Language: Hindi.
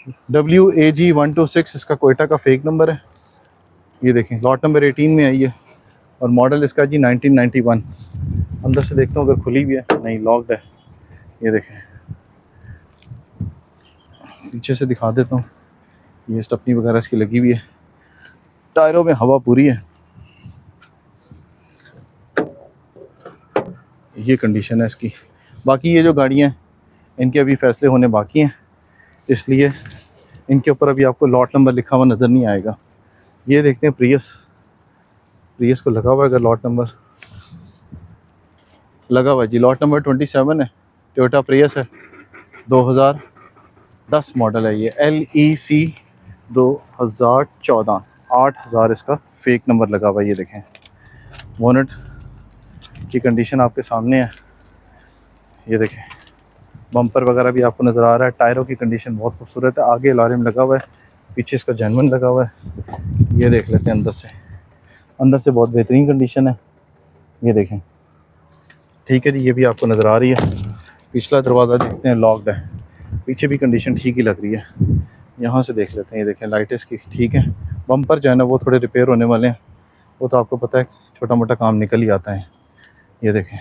WAG126 इसका कोयटा का फेक नंबर है। ये देखें लॉट नंबर 18 में आई है और मॉडल इसका जी 1991। अंदर से देखता हूँ अगर खुली भी है, नहीं लॉक्ड है। ये देखें पीछे से दिखा देता हूँ, ये स्टपनी वगैरह इसकी लगी हुई है, टायरों में हवा पूरी है। ये कंडीशन है इसकी। बाकी ये जो गाड़ियाँ हैं इनके अभी फ़ैसले होने बाकी हैं, इसलिए इनके ऊपर अभी आपको लॉट नंबर लिखा हुआ नज़र नहीं आएगा। ये देखते हैं प्रियस को लगा हुआ है, अगर लॉट नंबर लगा हुआ है जी, लॉट नंबर 27 है, टोयोटा प्रियस है, 2010 मॉडल है। ये LEC 2014, 8000 इसका फेक नंबर लगा हुआ है। ये देखें बोनट की कंडीशन आपके सामने है। ये देखें बम्पर वगैरह भी आपको नज़र आ रहा है। टायरों की कंडीशन बहुत खूबसूरत है। आगे अलार्म लगा हुआ है, पीछे इसका जेनवन लगा हुआ है। ये देख लेते हैं अंदर से बहुत बेहतरीन कंडीशन है। ये देखें ठीक है जी, ये भी आपको नज़र आ रही है। पिछला दरवाज़ा देखते हैं, लॉक्ड है। पीछे भी कंडीशन ठीक ही लग रही है। यहाँ से देख लेते हैं, ये देखें लाइटें इसकी ठीक है। बम्पर जो है ना वो थोड़े रिपेयर होने वाले हैं, वो तो आपको पता है छोटा मोटा काम निकल ही आता है। ये देखें